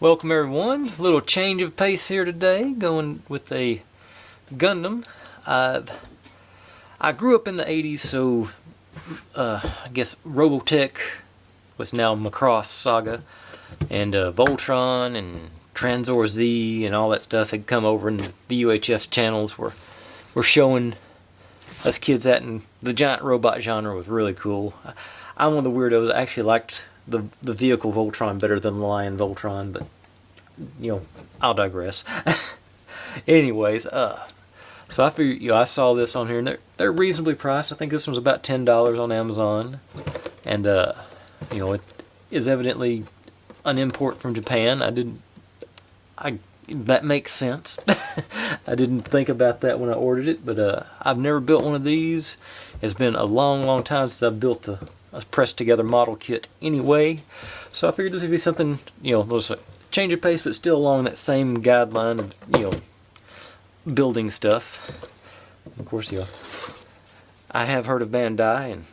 Welcome everyone. A little change of pace here today, going with a Gundam. I grew up in the 80s, so I guess Robotech was now Macross Saga, and Voltron and Transor Z and all that stuff had come over, and the UHF channels were showing us kids that, and the giant robot genre was really cool. I'm one of the weirdos. I actually liked the vehicle Voltron better than the Lion Voltron, but I'll digress. Anyways, so I figured, I saw this on here, and they're reasonably priced. I think this one's about $10 on Amazon, and it is evidently an import from Japan. That makes sense. I didn't think about that when I ordered it, but I've never built one of these. It's been a long time since I've built a pressed together model kit anyway, so I figured this would be something, there's a change of pace, but still along that same guideline of, building stuff. Of course, I have heard of Bandai, and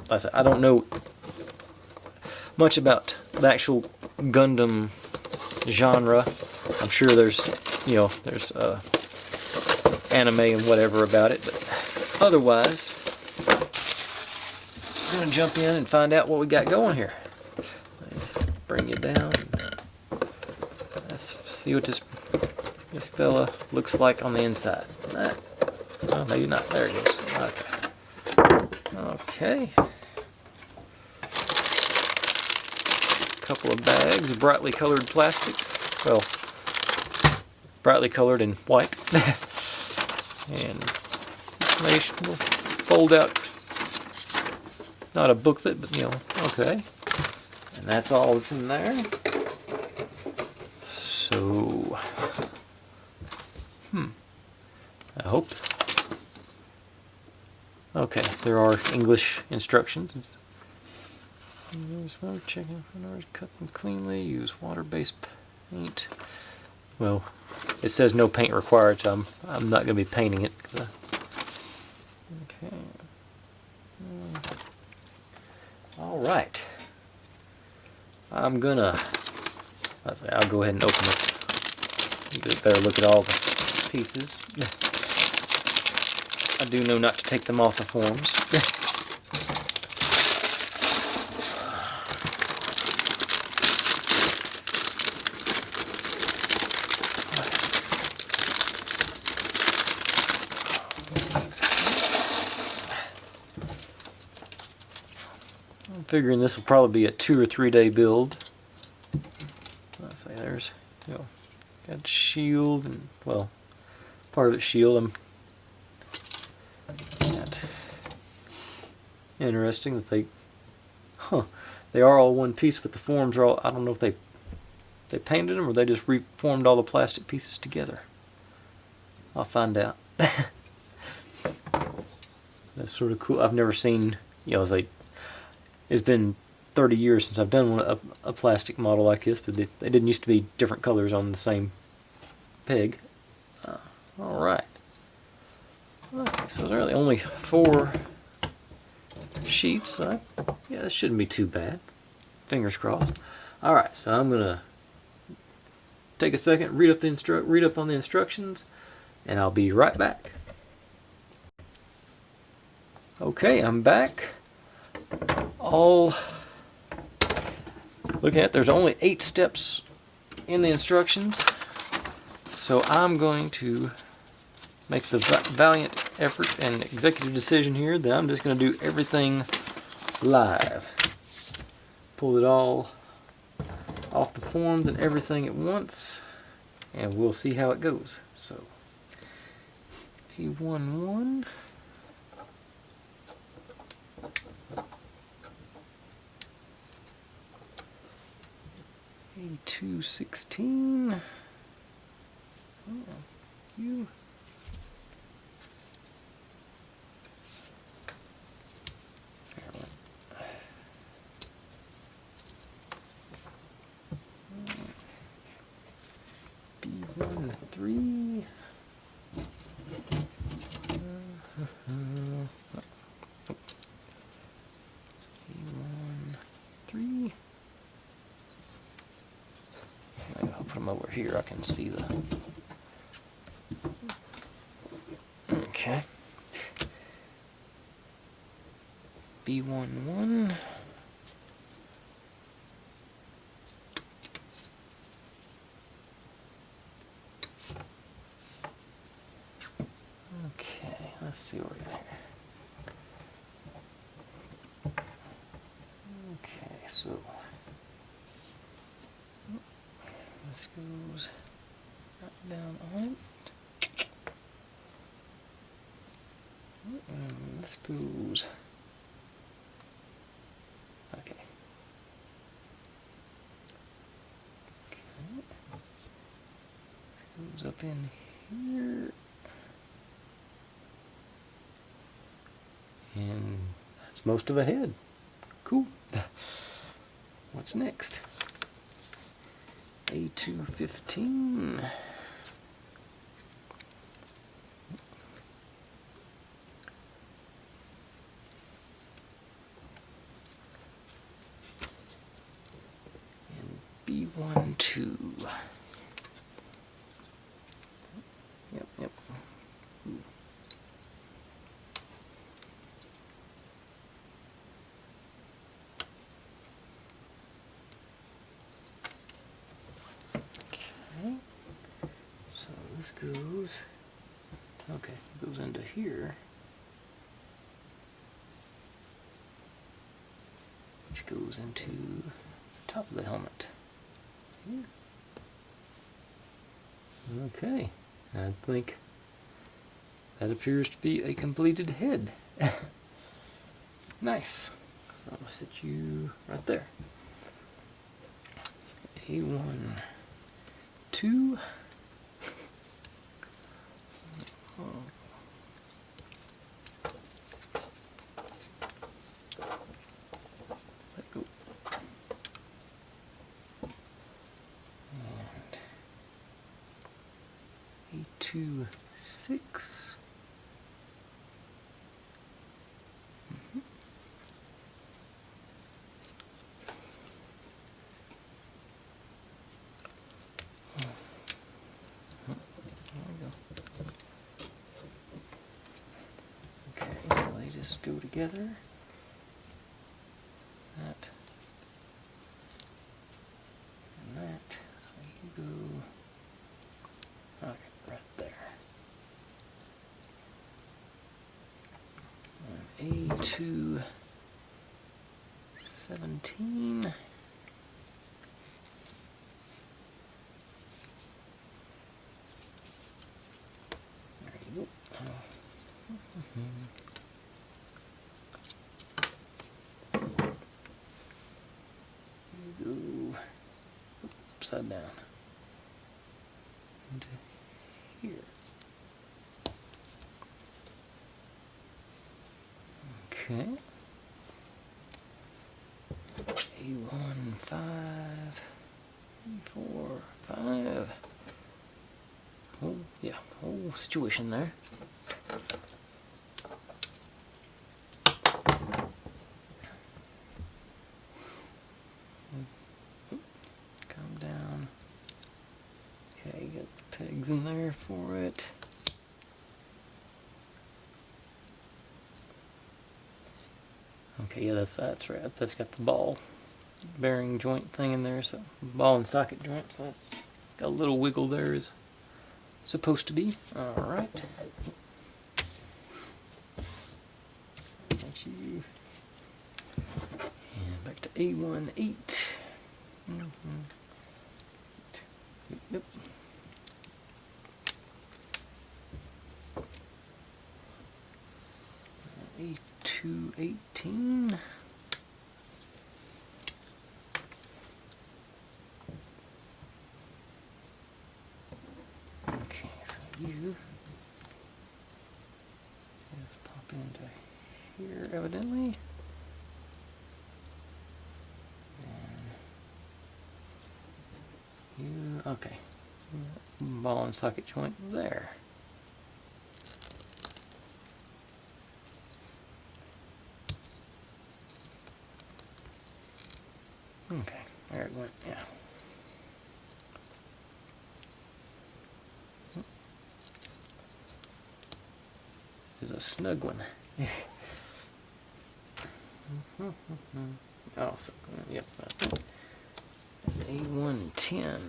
I don't know much about the actual Gundam genre. I'm sure there's anime and whatever about it, but otherwise, I'm going to jump in and find out what we got going here. Bring it down. Let's see what this fella looks like on the inside. Oh, maybe not. There it is. Okay. Couple of bags, brightly colored plastics. Well, brightly colored in white. And information will fold out. Not a booklet, but okay. And that's all that's in there. So, I hope. Okay, there are English instructions. Cut them cleanly. Use water-based paint. Well, it says no paint required, so I'm not going to be painting it. Okay. All right. I'll go ahead and open it. Get a better look at all the pieces. I do know not to take them off the forms. I'm figuring this will probably be a 2 or 3 day build. Let's say there's, got shield, and well, part of it's shield. Interesting that they are all one piece, but the forms are all, I don't know if they painted them or they just reformed all the plastic pieces together. I'll find out. That's sort of cool. I've never seen, it's been 30 years since I've done a plastic model like this, but they didn't used to be different colors on the same peg. Alright. Okay, so there's really only 4 sheets. Yeah, this shouldn't be too bad. Fingers crossed. Alright, so I'm going to take a second, read up on the instructions, and I'll be right back. Okay, I'm back. Looking at, there's only 8 steps in the instructions, so I'm going to make the valiant effort and executive decision here that I'm just going to do everything live. Pull it all off the forms and everything at once, and we'll see how it goes. So, A11. A216. You. B13. B13. put them over here. I can see the. Okay. B11. Okay, let's see what we got here. Okay, so this goes right down on it. And this goes. Okay. This goes up in here. And that's most of a head. Cool. What's next? A215. And B12. Yep. Ooh. Okay. So this goes. Okay, it goes into here. Which goes into the top of the helmet. Here. Okay, I think that appears to be a completed head. Nice. So I'll sit you right there. A1, 2. Let go. And A2, 6. Okay, so they just go together. That and that. So you go right there. And A2, 17. There you go. You go upside down into here. Okay. A1, 5, 4, 5. Oh, yeah, whole situation there. Come down. Okay, got the pegs in there for it. Okay, yeah, that's right. That's got the ball bearing joint thing in there, so ball and socket joint, so that's got a little wiggle there is supposed to be. Alright. Thank you. And back to A1, 8. Yep. A2, 18. Okay, so you just pop into here, evidently. And you, okay. Ball and socket joint there. Okay, there it went, yeah. is a snug one. Oh, so, yep. A110.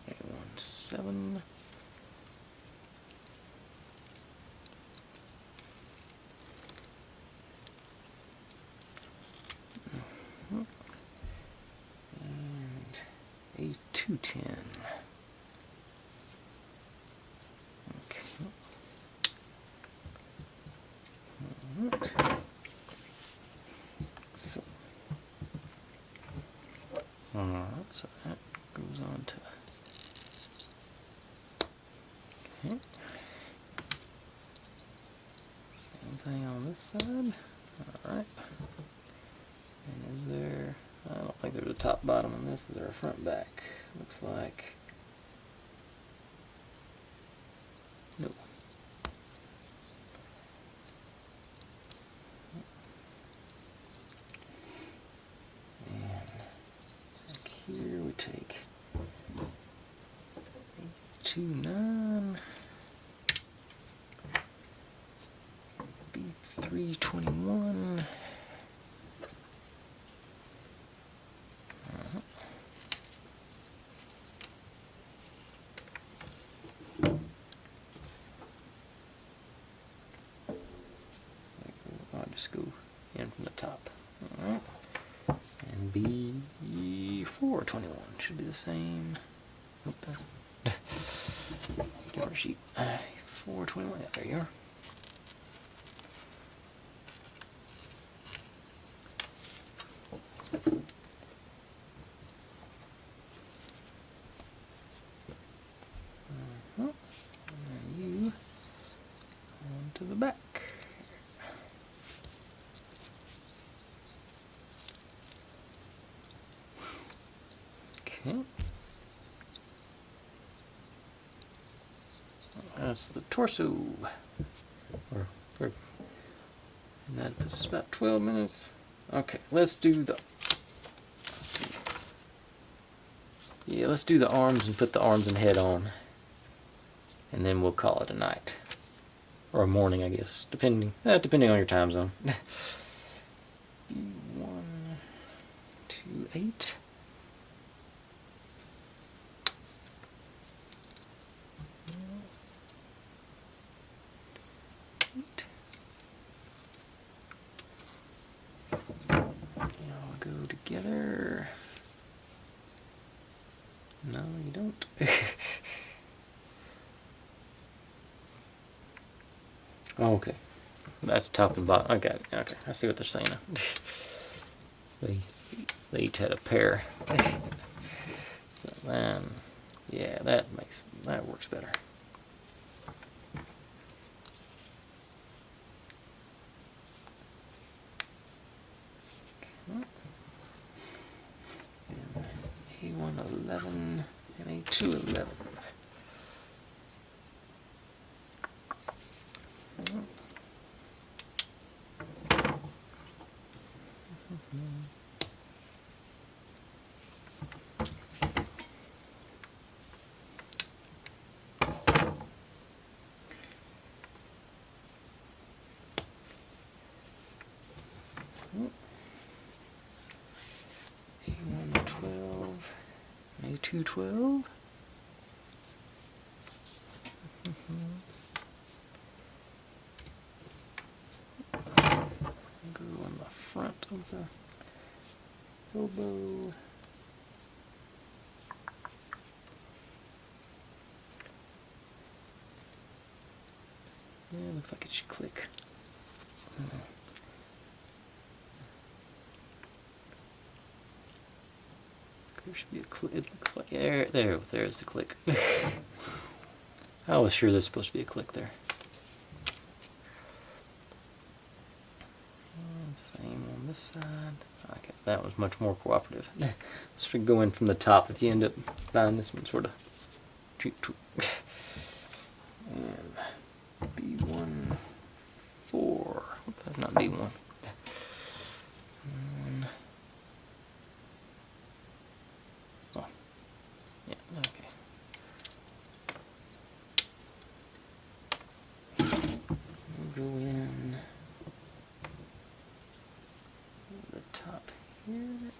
A17. And A210. Okay. So, alright, so that goes on to, okay. Same thing on this side. Alright. And is there, I don't think there's a top bottom on this. Is there a front back? Looks like, no. Here we take 829, B321. I'll just go in from the top. All right. And B421 should be the same. Nope, give her a sheet. 421, yeah, there you are. And you onto the back. Okay. That's the torso. And that puts us about 12 minutes. Okay, let's do the, let's see. Yeah, let's do the arms and put the arms and head on. And then we'll call it a night. Or a morning, I guess, depending on your time zone. B128. Go together. No, you don't. Oh, okay. That's top and bottom. I got it. Okay, I see what they're saying now. They each had a pair. So then, yeah, that works better. A111 and A211. A112, A212. Go on the front of the elbow. Yeah, looks like it should click. There should be a click. It looks like there's the click. I was sure there's supposed to be a click there. Same on this side. Okay, that was much more cooperative. Let's go in from the top if you end up buying this one sort of cheap. And B14. That's not B1. Oh, yeah, okay. here.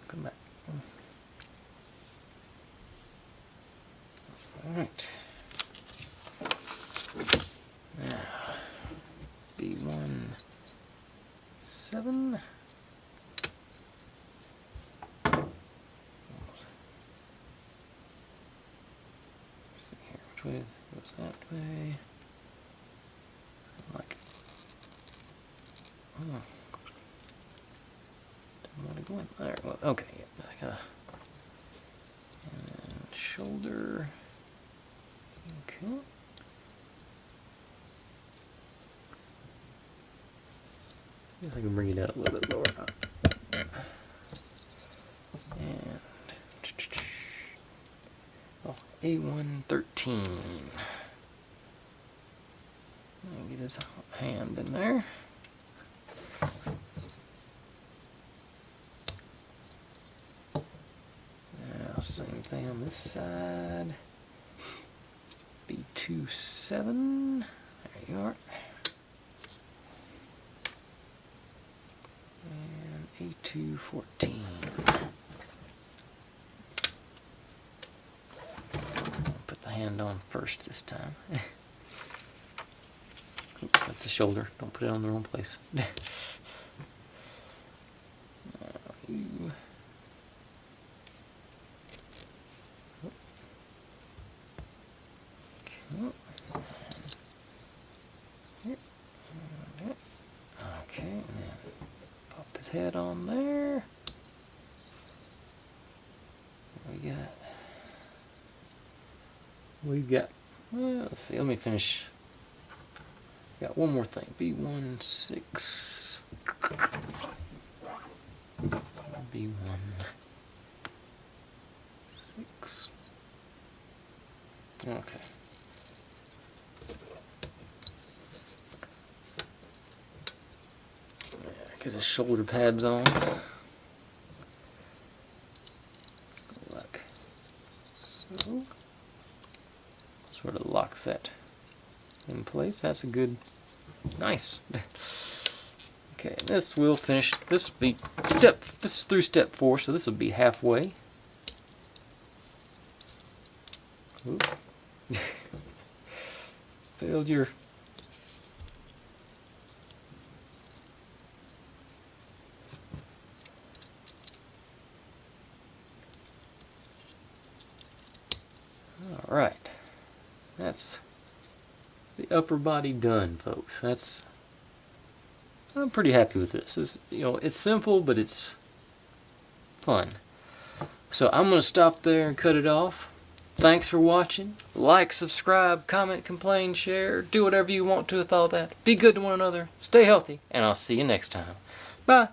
Come back. Alright. Now, B17. Let's see here, which way goes that way? Like, oh, don't want to go in there. Well, okay, yeah, and shoulder. Okay. I can bring it down a little bit lower. And oh, A113. Get his hand in there. Now, same thing on this side. B27. There you are. And A214. Put the hand on first this time. That's the shoulder. Don't put it on the wrong place. Now you. Okay, and then pop his head on there. We've got, well, let's see, let me finish. Got one more thing. B16. B16. Okay. Get his shoulder pads on. Like so. Sort of locks that in place. That's a good, nice. Okay, this will finish. This will be this is through step 4, so this will be halfway. Oop. Failed your. All right. That's the upper body done, folks. I'm pretty happy with this. It's simple, but it's fun. So I'm going to stop there and cut it off. Thanks for watching. Like, subscribe, comment, complain, share. Do whatever you want to with all that. Be good to one another. Stay healthy, and I'll see you next time. Bye.